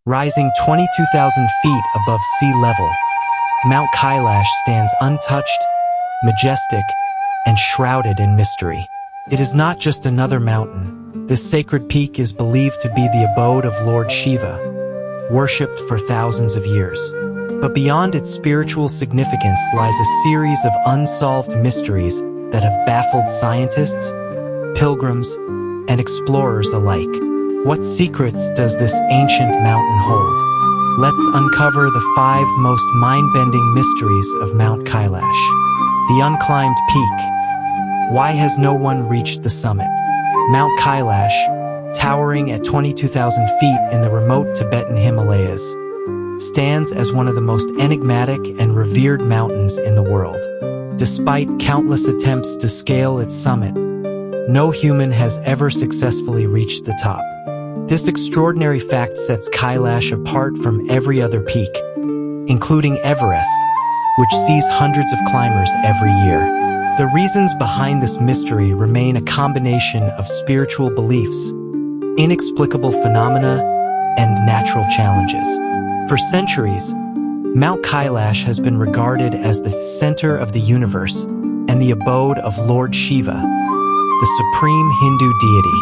Rising 22,000 feet above sea level, Mount Kailash stands untouched, majestic, and shrouded in mystery. It is not just another mountain. This sacred peak is believed to be the abode of Lord Shiva, worshipped for thousands of years. But beyond its spiritual significance lies a series of unsolved mysteries that have baffled scientists, pilgrims, and explorers alike. What secrets does this ancient mountain hold? Let's uncover the 5 most mind-bending mysteries of Mount Kailash. The unclimbed peak. Why has no one reached the summit? Mount Kailash, towering at 22,000 feet in the remote Tibetan Himalayas, stands as one of the most enigmatic and revered mountains in the world. Despite countless attempts to scale its summit, no human has ever successfully reached the top. This extraordinary fact sets Kailash apart from every other peak, including Everest, which sees hundreds of climbers every year. The reasons behind this mystery remain a combination of spiritual beliefs, inexplicable phenomena, and natural challenges. For centuries, Mount Kailash has been regarded as the center of the universe and the abode of Lord Shiva, the supreme Hindu deity.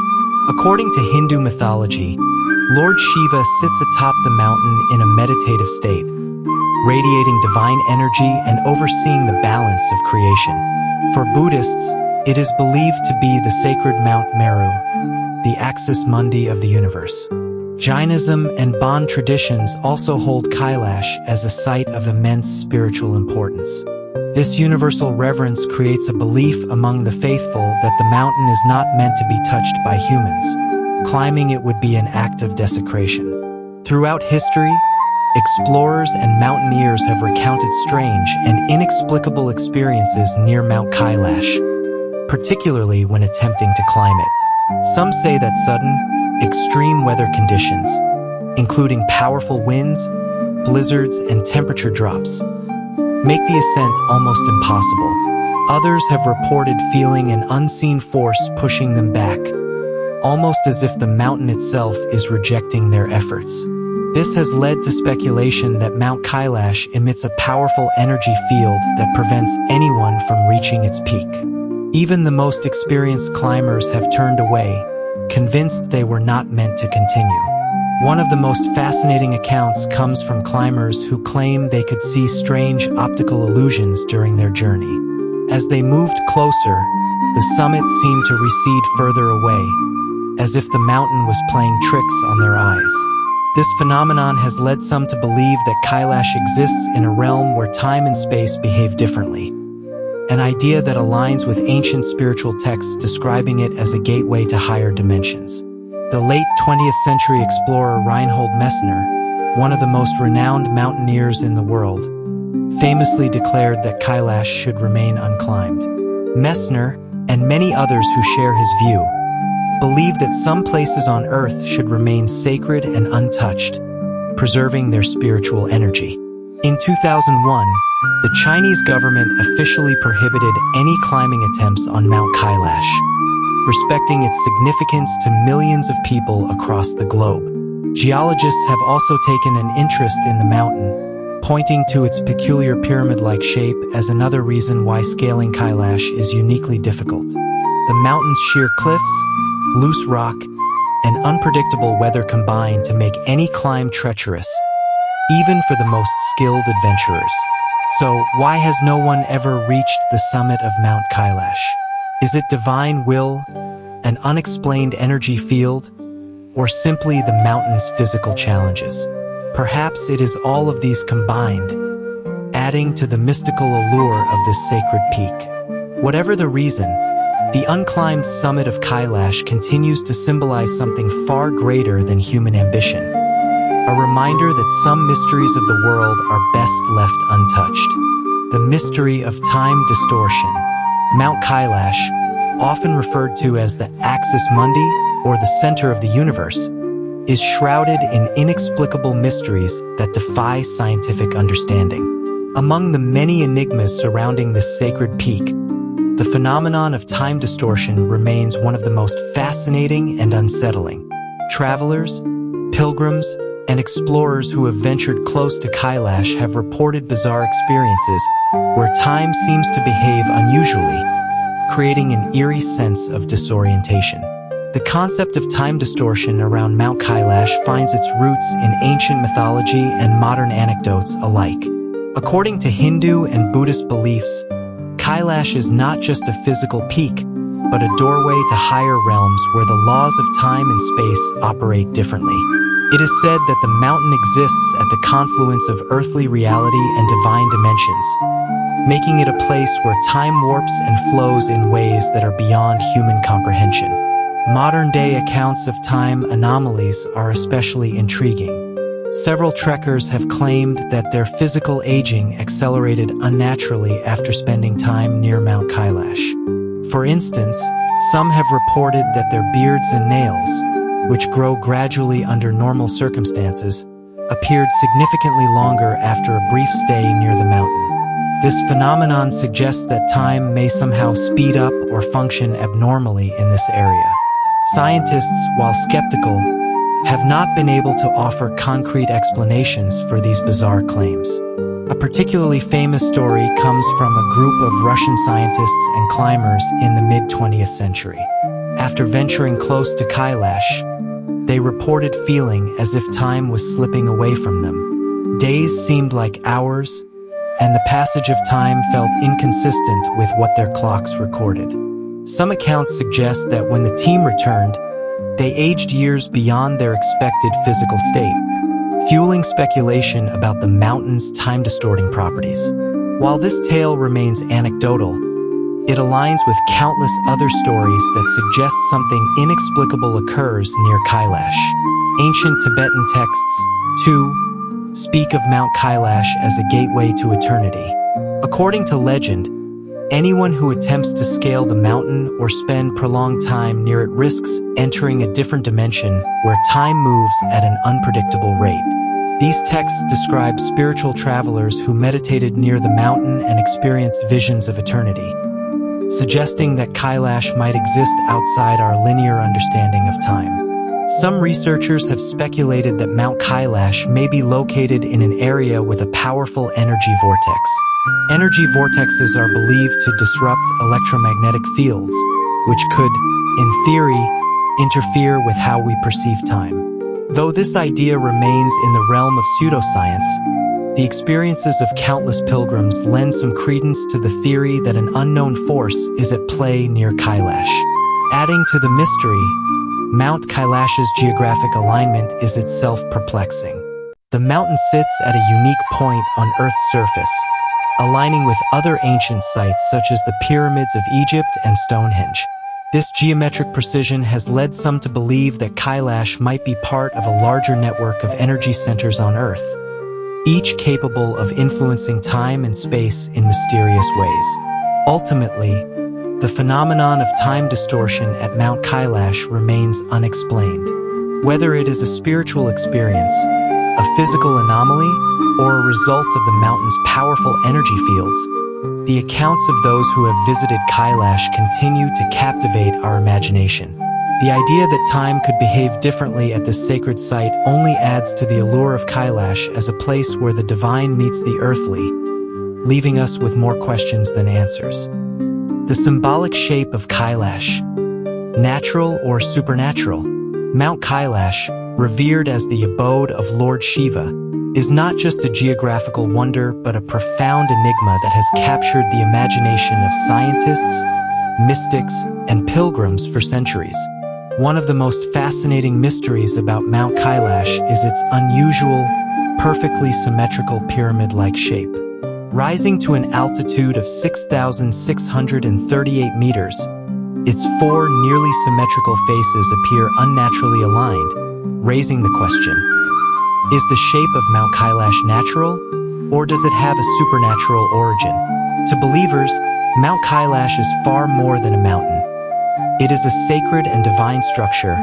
According to Hindu mythology, Lord Shiva sits atop the mountain in a meditative state, radiating divine energy and overseeing the balance of creation. For Buddhists, it is believed to be the sacred Mount Meru, the axis mundi of the universe. Jainism and Bon traditions also hold Kailash as a site of immense spiritual importance. This universal reverence creates a belief among the faithful that the mountain is not meant to be touched by humans. Climbing it would be an act of desecration. Throughout history, explorers and mountaineers have recounted strange and inexplicable experiences near Mount Kailash, particularly when attempting to climb it. Some say that sudden, extreme weather conditions, including powerful winds, blizzards, and temperature drops, make the ascent almost impossible. Others have reported feeling an unseen force pushing them back, almost as if the mountain itself is rejecting their efforts. This has led to speculation that Mount Kailash emits a powerful energy field that prevents anyone from reaching its peak. Even the most experienced climbers have turned away, convinced they were not meant to continue. One of the most fascinating accounts comes from climbers who claim they could see strange optical illusions during their journey. As they moved closer, the summit seemed to recede further away, as if the mountain was playing tricks on their eyes. This phenomenon has led some to believe that Kailash exists in a realm where time and space behave differently, an idea that aligns with ancient spiritual texts describing it as a gateway to higher dimensions. The late 20th century explorer Reinhold Messner, one of the most renowned mountaineers in the world, famously declared that Kailash should remain unclimbed. Messner, and many others who share his view, believe that some places on Earth should remain sacred and untouched, preserving their spiritual energy. In 2001, the Chinese government officially prohibited any climbing attempts on Mount Kailash, respecting its significance to millions of people across the globe. Geologists have also taken an interest in the mountain, pointing to its peculiar pyramid-like shape as another reason why scaling Kailash is uniquely difficult. The mountain's sheer cliffs, loose rock, and unpredictable weather combine to make any climb treacherous, even for the most skilled adventurers. So, why has no one ever reached the summit of Mount Kailash? Is it divine will, an unexplained energy field, or simply the mountain's physical challenges? Perhaps it is all of these combined, adding to the mystical allure of this sacred peak. Whatever the reason, the unclimbed summit of Kailash continues to symbolize something far greater than human ambition, a reminder that some mysteries of the world are best left untouched. The mystery of time distortion. Mount Kailash, often referred to as the axis mundi, or the center of the universe, is shrouded in inexplicable mysteries that defy scientific understanding. Among the many enigmas surrounding this sacred peak, the phenomenon of time distortion remains one of the most fascinating and unsettling. Travelers, pilgrims, and explorers who have ventured close to Kailash have reported bizarre experiences where time seems to behave unusually, creating an eerie sense of disorientation. The concept of time distortion around Mount Kailash finds its roots in ancient mythology and modern anecdotes alike. According to Hindu and Buddhist beliefs, Kailash is not just a physical peak, but a doorway to higher realms where the laws of time and space operate differently. It is said that the mountain exists at the confluence of earthly reality and divine dimensions, making it a place where time warps and flows in ways that are beyond human comprehension. Modern-day accounts of time anomalies are especially intriguing. Several trekkers have claimed that their physical aging accelerated unnaturally after spending time near Mount Kailash. For instance, some have reported that their beards and nails, which grow gradually under normal circumstances, appeared significantly longer after a brief stay near the mountain. This phenomenon suggests that time may somehow speed up or function abnormally in this area. Scientists, while skeptical, have not been able to offer concrete explanations for these bizarre claims. A particularly famous story comes from a group of Russian scientists and climbers in the mid-20th century. After venturing close to Kailash, they reported feeling as if time was slipping away from them. Days seemed like hours, and the passage of time felt inconsistent with what their clocks recorded. Some accounts suggest that when the team returned, they aged years beyond their expected physical state, fueling speculation about the mountain's time-distorting properties. While this tale remains anecdotal, it aligns with countless other stories that suggest something inexplicable occurs near Kailash. Ancient Tibetan texts, too, speak of Mount Kailash as a gateway to eternity. According to legend, anyone who attempts to scale the mountain or spend prolonged time near it risks entering a different dimension where time moves at an unpredictable rate. These texts describe spiritual travelers who meditated near the mountain and experienced visions of eternity, suggesting that Kailash might exist outside our linear understanding of time. Some researchers have speculated that Mount Kailash may be located in an area with a powerful energy vortex. Energy vortexes are believed to disrupt electromagnetic fields, which could, in theory, interfere with how we perceive time. Though this idea remains in the realm of pseudoscience, the experiences of countless pilgrims lend some credence to the theory that an unknown force is at play near Kailash. Adding to the mystery, Mount Kailash's geographic alignment is itself perplexing. The mountain sits at a unique point on Earth's surface, aligning with other ancient sites such as the pyramids of Egypt and Stonehenge. This geometric precision has led some to believe that Kailash might be part of a larger network of energy centers on Earth, each capable of influencing time and space in mysterious ways. Ultimately, the phenomenon of time distortion at Mount Kailash remains unexplained. Whether it is a spiritual experience, a physical anomaly, or a result of the mountain's powerful energy fields, the accounts of those who have visited Kailash continue to captivate our imagination. The idea that time could behave differently at this sacred site only adds to the allure of Kailash as a place where the divine meets the earthly, leaving us with more questions than answers. The symbolic shape of Kailash, natural or supernatural. Mount Kailash, revered as the abode of Lord Shiva, is not just a geographical wonder but a profound enigma that has captured the imagination of scientists, mystics, and pilgrims for centuries. One of the most fascinating mysteries about Mount Kailash is its unusual, perfectly symmetrical pyramid-like shape. Rising to an altitude of 6,638 meters, its four nearly symmetrical faces appear unnaturally aligned, raising the question: is the shape of Mount Kailash natural, or does it have a supernatural origin? To believers, Mount Kailash is far more than a mountain. It is a sacred and divine structure,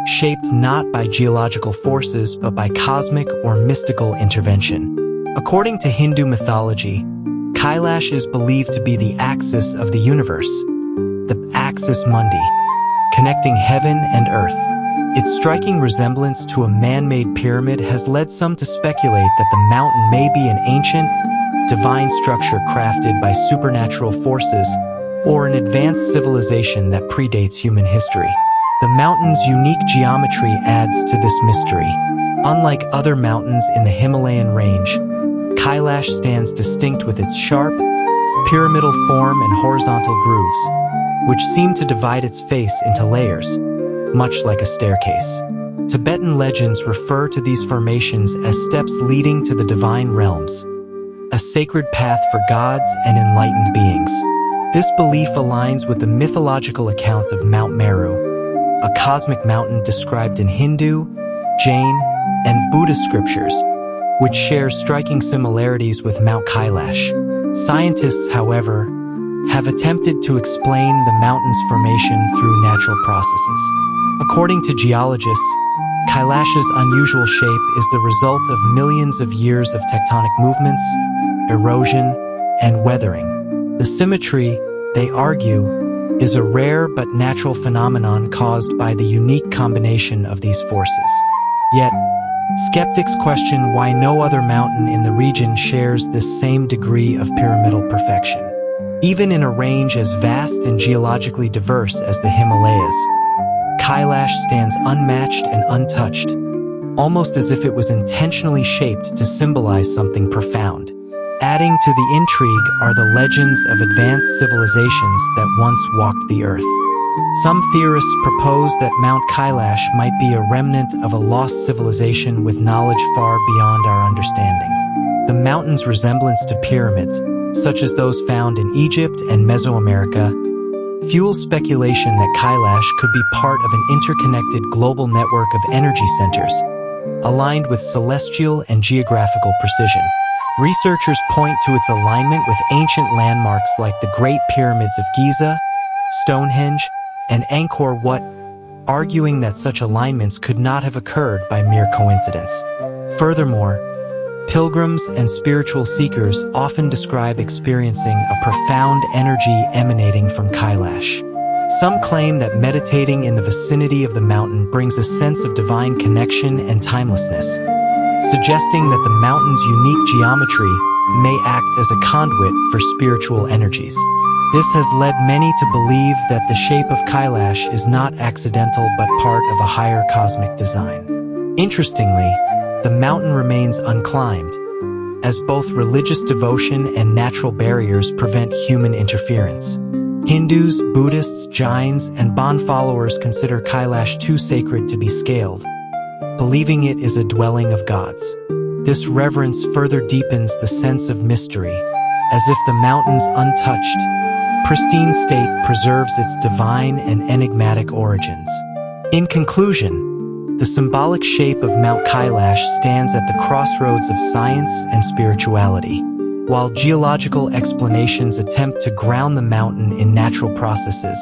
shaped not by geological forces but by cosmic or mystical intervention. According to Hindu mythology, Kailash is believed to be the axis of the universe, the axis mundi, connecting heaven and earth. Its striking resemblance to a man-made pyramid has led some to speculate that the mountain may be an ancient, divine structure crafted by supernatural forces or an advanced civilization that predates human history. The mountain's unique geometry adds to this mystery. Unlike other mountains in the Himalayan range, Kailash stands distinct with its sharp, pyramidal form and horizontal grooves, which seem to divide its face into layers, much like a staircase. Tibetan legends refer to these formations as steps leading to the divine realms, a sacred path for gods and enlightened beings. This belief aligns with the mythological accounts of Mount Meru, a cosmic mountain described in Hindu, Jain, and Buddhist scriptures, which shares striking similarities with Mount Kailash. Scientists, however, have attempted to explain the mountain's formation through natural processes. According to geologists, Kailash's unusual shape is the result of millions of years of tectonic movements, erosion, and weathering. The symmetry, they argue, is a rare but natural phenomenon caused by the unique combination of these forces. Yet, skeptics question why no other mountain in the region shares this same degree of pyramidal perfection. Even in a range as vast and geologically diverse as the Himalayas, Kailash stands unmatched and untouched, almost as if it was intentionally shaped to symbolize something profound. Adding to the intrigue are the legends of advanced civilizations that once walked the earth. Some theorists propose that Mount Kailash might be a remnant of a lost civilization with knowledge far beyond our understanding. The mountain's resemblance to pyramids, such as those found in Egypt and Mesoamerica, fuels speculation that Kailash could be part of an interconnected global network of energy centers, aligned with celestial and geographical precision. Researchers point to its alignment with ancient landmarks like the Great Pyramids of Giza, Stonehenge, and Angkor Wat, arguing that such alignments could not have occurred by mere coincidence. Furthermore, pilgrims and spiritual seekers often describe experiencing a profound energy emanating from Kailash. Some claim that meditating in the vicinity of the mountain brings a sense of divine connection and timelessness, suggesting that the mountain's unique geometry may act as a conduit for spiritual energies. This has led many to believe that the shape of Kailash is not accidental but part of a higher cosmic design. Interestingly, the mountain remains unclimbed, as both religious devotion and natural barriers prevent human interference. Hindus, Buddhists, Jains, and Bon followers consider Kailash too sacred to be scaled, believing it is a dwelling of gods. This reverence further deepens the sense of mystery, as if the mountain's untouched, pristine state preserves its divine and enigmatic origins. In conclusion, the symbolic shape of Mount Kailash stands at the crossroads of science and spirituality. While geological explanations attempt to ground the mountain in natural processes,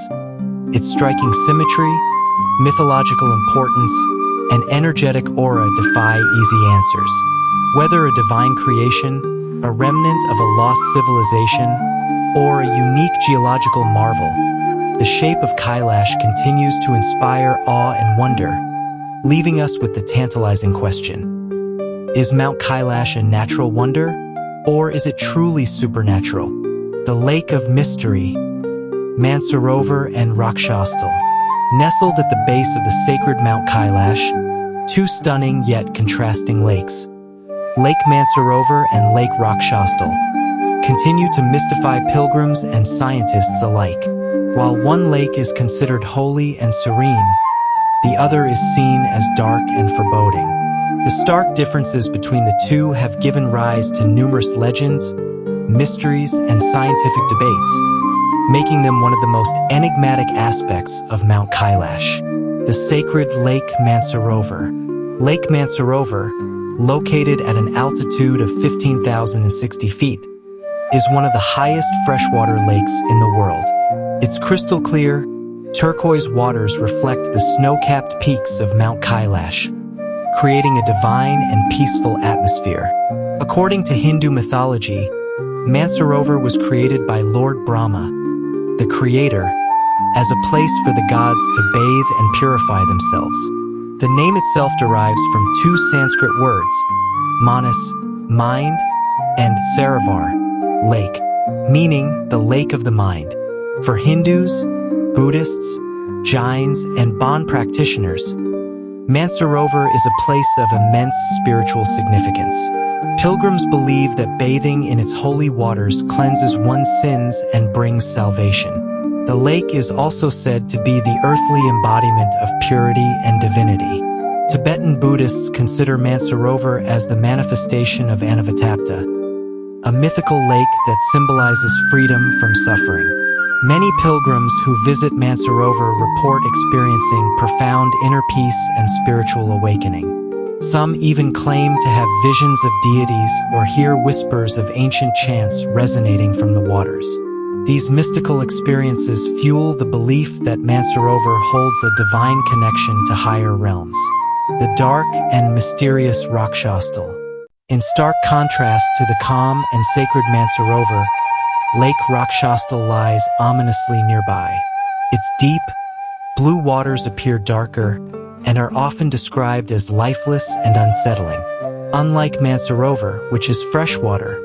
its striking symmetry, mythological importance, and energetic aura defy easy answers. Whether a divine creation, a remnant of a lost civilization, or a unique geological marvel, the shape of Kailash continues to inspire awe and wonder, leaving us with the tantalizing question: is Mount Kailash a natural wonder, or is it truly supernatural? The Lake of Mystery, Mansarovar and Rakshastal. Nestled at the base of the sacred Mount Kailash, two stunning yet contrasting lakes, Lake Mansarovar and Lake Rakshastal, continue to mystify pilgrims and scientists alike. While one lake is considered holy and serene, the other is seen as dark and foreboding. The stark differences between the two have given rise to numerous legends, mysteries, and scientific debates, making them one of the most enigmatic aspects of Mount Kailash. The sacred Lake Mansarovar. Lake Mansarovar, located at an altitude of 15,060 feet, is one of the highest freshwater lakes in the world. Its crystal clear, turquoise waters reflect the snow-capped peaks of Mount Kailash, creating a divine and peaceful atmosphere. According to Hindu mythology, Mansarovar was created by Lord Brahma, the creator, as a place for the gods to bathe and purify themselves. The name itself derives from two Sanskrit words, manas, mind, and Sarovar, lake, meaning the lake of the mind. For Hindus, Buddhists, Jains, and Bon practitioners, Mansarovar is a place of immense spiritual significance. Pilgrims believe that bathing in its holy waters cleanses one's sins and brings salvation. The lake is also said to be the earthly embodiment of purity and divinity. Tibetan Buddhists consider Mansarovar as the manifestation of Anavatapta, a mythical lake that symbolizes freedom from suffering. Many pilgrims who visit Mansarovar report experiencing profound inner peace and spiritual awakening. Some even claim to have visions of deities or hear whispers of ancient chants resonating from the waters. These mystical experiences fuel the belief that Mansarovar holds a divine connection to higher realms. The dark and mysterious Rakshastal. In stark contrast to the calm and sacred Mansarovar, Lake Rakshastal lies ominously nearby. Its deep, blue waters appear darker and are often described as lifeless and unsettling. Unlike Mansarovar, which is freshwater,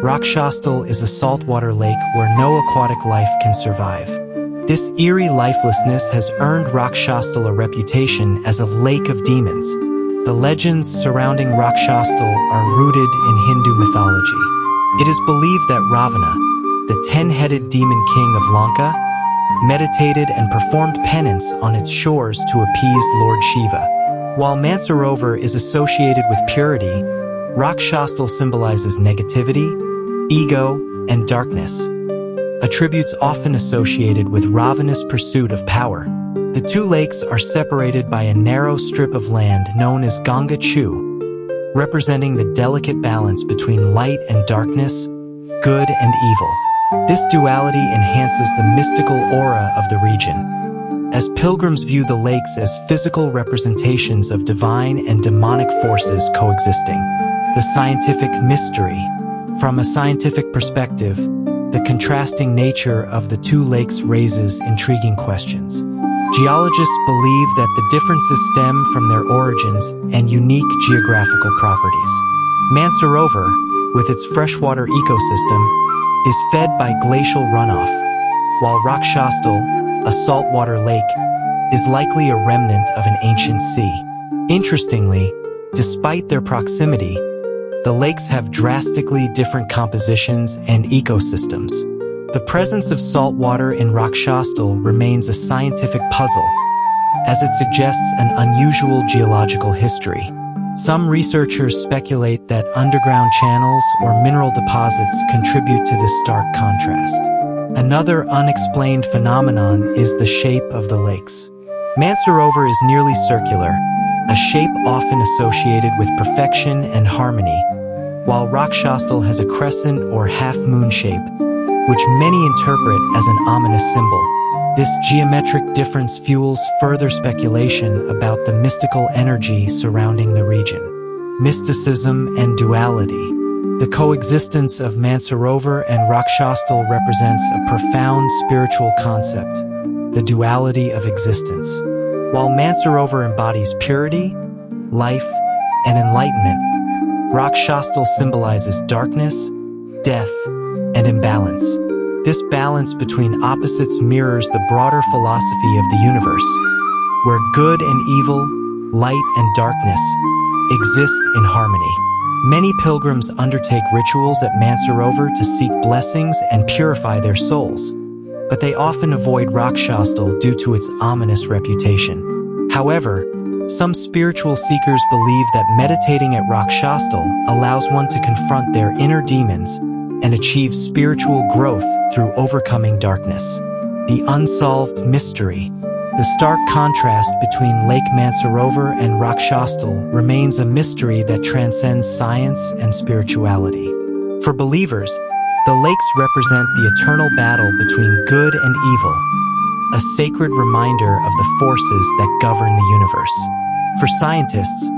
Rakshastal is a saltwater lake where no aquatic life can survive. This eerie lifelessness has earned Rakshastal a reputation as a lake of demons. The legends surrounding Rakshastal are rooted in Hindu mythology. It is believed that Ravana, the 10-headed demon king of Lanka, meditated and performed penance on its shores to appease Lord Shiva. While Mansarovar is associated with purity, Rakshastal symbolizes negativity, ego, and darkness, attributes often associated with Ravana's pursuit of power. The two lakes are separated by a narrow strip of land known as Ganga Chu, representing the delicate balance between light and darkness, good and evil. This duality enhances the mystical aura of the region, as pilgrims view the lakes as physical representations of divine and demonic forces coexisting. The scientific mystery. From a scientific perspective, the contrasting nature of the two lakes raises intriguing questions. Geologists believe that the differences stem from their origins and unique geographical properties. Mansarovar, with its freshwater ecosystem, is fed by glacial runoff, while Rakshastal, a saltwater lake, is likely a remnant of an ancient sea. Interestingly, despite their proximity, the lakes have drastically different compositions and ecosystems. The presence of salt water in Rakshastal remains a scientific puzzle, as it suggests an unusual geological history. Some researchers speculate that underground channels or mineral deposits contribute to this stark contrast. Another unexplained phenomenon is the shape of the lakes. Mansarovar is nearly circular, a shape often associated with perfection and harmony, while Rakshastal has a crescent or half-moon shape, which many interpret as an ominous symbol. This geometric difference fuels further speculation about the mystical energy surrounding the region. Mysticism and duality. The coexistence of Mansarovar and Rakshastal represents a profound spiritual concept, the duality of existence. While Mansarovar embodies purity, life, and enlightenment, Rakshastal symbolizes darkness, death, and imbalance. This balance between opposites mirrors the broader philosophy of the universe, where good and evil, light and darkness, exist in harmony. Many pilgrims undertake rituals at Mansarovar to seek blessings and purify their souls, but they often avoid Rakshastal due to its ominous reputation. However, some spiritual seekers believe that meditating at Rakshastal allows one to confront their inner demons and achieve spiritual growth through overcoming darkness. The unsolved mystery. The stark contrast between Lake Mansarovar and Rakshastal remains a mystery that transcends science and spirituality. For believers, the lakes represent the eternal battle between good and evil, a sacred reminder of the forces that govern the universe. For scientists,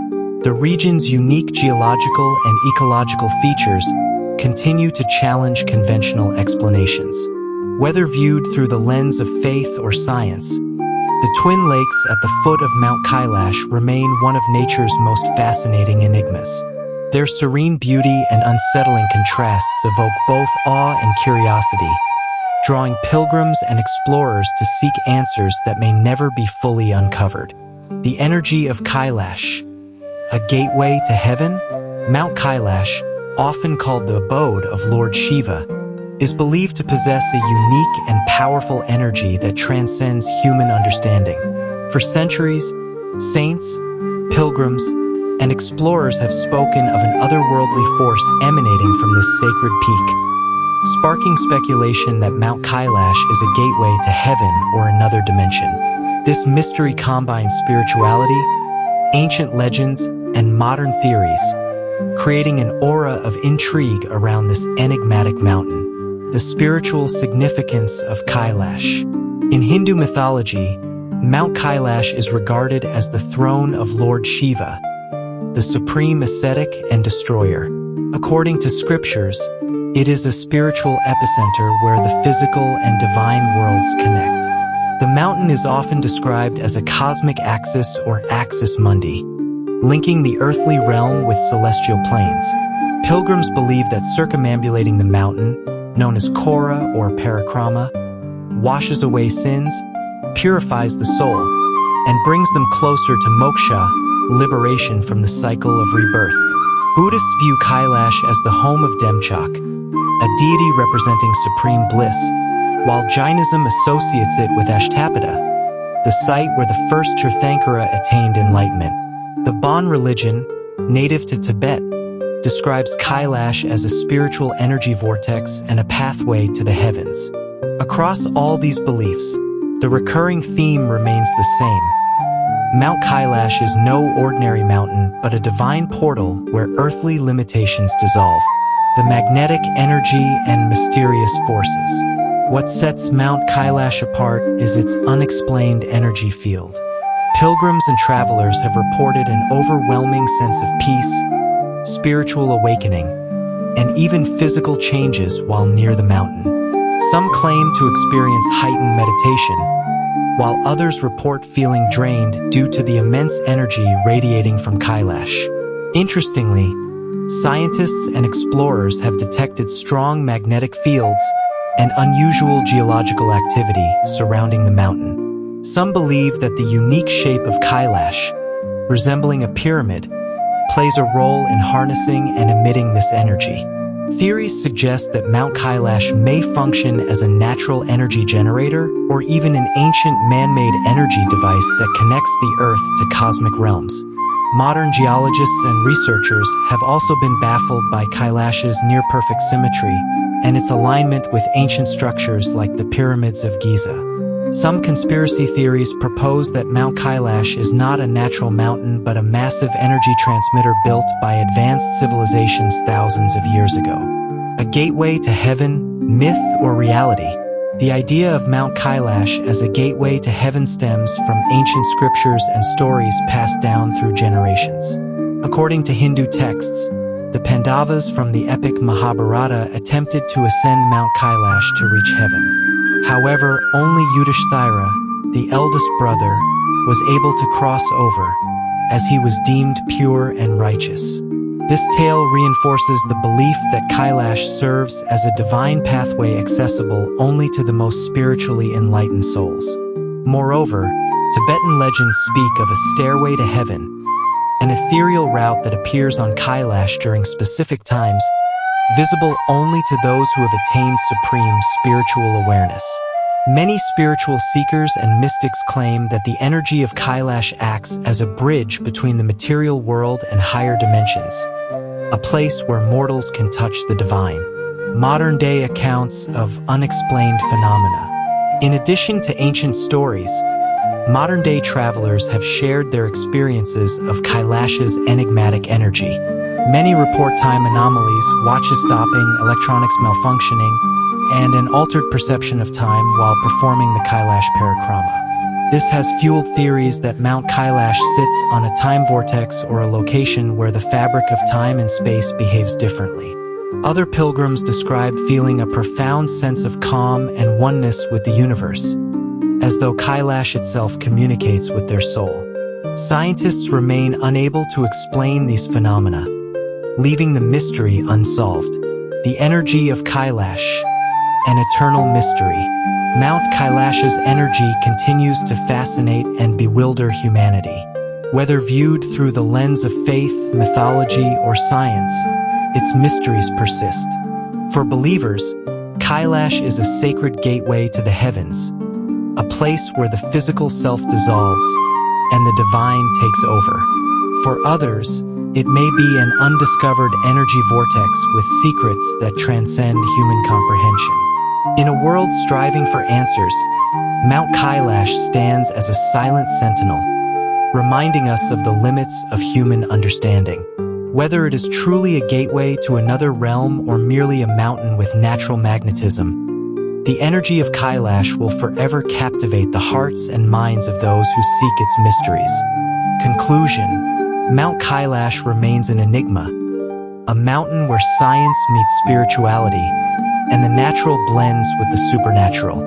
the region's unique geological and ecological features continue to challenge conventional explanations. Whether viewed through the lens of faith or science, The twin lakes at the foot of Mount Kailash remain one of nature's most fascinating enigmas. Their serene beauty and unsettling contrasts evoke both awe and curiosity, drawing pilgrims and explorers to seek answers that may never be fully uncovered. The energy of Kailash, a gateway to heaven? Mount Kailash, often called the abode of Lord Shiva, is believed to possess a unique and powerful energy that transcends human understanding. For centuries, saints, pilgrims, and explorers have spoken of an otherworldly force emanating from this sacred peak, sparking speculation that Mount Kailash is a gateway to heaven or another dimension. This mystery combines spirituality, ancient legends, and modern theories, creating an aura of intrigue around this enigmatic mountain. The spiritual significance of Kailash. In Hindu mythology, Mount Kailash is regarded as the throne of Lord Shiva, the supreme ascetic and destroyer. According to scriptures, it is a spiritual epicenter where the physical and divine worlds connect. The mountain is often described as a cosmic axis or axis mundi, linking the earthly realm with celestial planes. Pilgrims believe that circumambulating the mountain, known as Kora or Parikrama, washes away sins, purifies the soul, and brings them closer to moksha, liberation from the cycle of rebirth. Buddhists view Kailash as the home of Demchok, a deity representing supreme bliss, while Jainism associates it with Ashtapada, the site where the first Tirthankara attained enlightenment. The Bon religion, native to Tibet, describes Kailash as a spiritual energy vortex and a pathway to the heavens. Across all these beliefs, the recurring theme remains the same. Mount Kailash is no ordinary mountain, but a divine portal where earthly limitations dissolve. The magnetic energy and mysterious forces. What sets Mount Kailash apart is its unexplained energy field. Pilgrims and travelers have reported an overwhelming sense of peace, spiritual awakening, and even physical changes while near the mountain. Some claim to experience heightened meditation, while others report feeling drained due to the immense energy radiating from Kailash. Interestingly, scientists and explorers have detected strong magnetic fields and unusual geological activity surrounding the mountain. Some believe that the unique shape of Kailash, resembling a pyramid, plays a role in harnessing and emitting this energy. Theories suggest that Mount Kailash may function as a natural energy generator or even an ancient man-made energy device that connects the Earth to cosmic realms. Modern geologists and researchers have also been baffled by Kailash's near-perfect symmetry and its alignment with ancient structures like the pyramids of Giza. Some conspiracy theories propose that Mount Kailash is not a natural mountain but a massive energy transmitter built by advanced civilizations thousands of years ago. A gateway to heaven, myth, or reality. The idea of Mount Kailash as a gateway to heaven stems from ancient scriptures and stories passed down through generations. According to Hindu texts, the Pandavas from the epic Mahabharata attempted to ascend Mount Kailash to reach heaven. However, only Yudhishthira, the eldest brother, was able to cross over, as he was deemed pure and righteous. This tale reinforces the belief that Kailash serves as a divine pathway accessible only to the most spiritually enlightened souls. Moreover, Tibetan legends speak of a stairway to heaven, an ethereal route that appears on Kailash during specific times, visible only to those who have attained supreme spiritual awareness. Many spiritual seekers and mystics claim that the energy of Kailash acts as a bridge between the material world and higher dimensions, a place where mortals can touch the divine. Modern-day accounts of unexplained phenomena. In addition to ancient stories, modern-day travelers have shared their experiences of Kailash's enigmatic energy. Many report time anomalies, watches stopping, electronics malfunctioning, and an altered perception of time while performing the Kailash Parikrama. This has fueled theories that Mount Kailash sits on a time vortex or a location where the fabric of time and space behaves differently. Other pilgrims describe feeling a profound sense of calm and oneness with the universe, as though Kailash itself communicates with their soul. Scientists remain unable to explain these phenomena, leaving the mystery unsolved. The energy of Kailash, an eternal mystery. Mount Kailash's energy continues to fascinate and bewilder humanity. Whether viewed through the lens of faith, mythology, or science, its mysteries persist. For believers, Kailash is a sacred gateway to the heavens, a place where the physical self dissolves and the divine takes over. For others, it may be an undiscovered energy vortex with secrets that transcend human comprehension. In a world striving for answers, Mount Kailash stands as a silent sentinel, reminding us of the limits of human understanding. Whether it is truly a gateway to another realm or merely a mountain with natural magnetism, the energy of Kailash will forever captivate the hearts and minds of those who seek its mysteries. Conclusion: Mount Kailash remains an enigma, a mountain where science meets spirituality and the natural blends with the supernatural.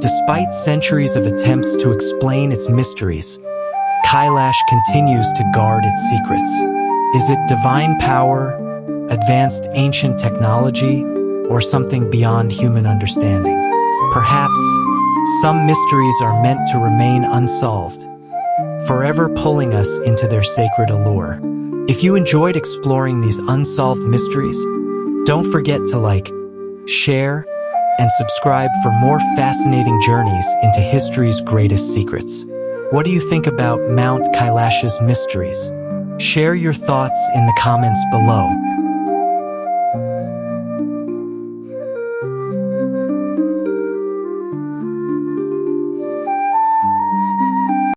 Despite centuries of attempts to explain its mysteries, Kailash continues to guard its secrets. Is it divine power, advanced ancient technology, or something beyond human understanding? Perhaps some mysteries are meant to remain unsolved, forever pulling us into their sacred allure. If you enjoyed exploring these unsolved mysteries, don't forget to like, share, and subscribe for more fascinating journeys into history's greatest secrets. What do you think about Mount Kailash's mysteries? Share your thoughts in the comments below.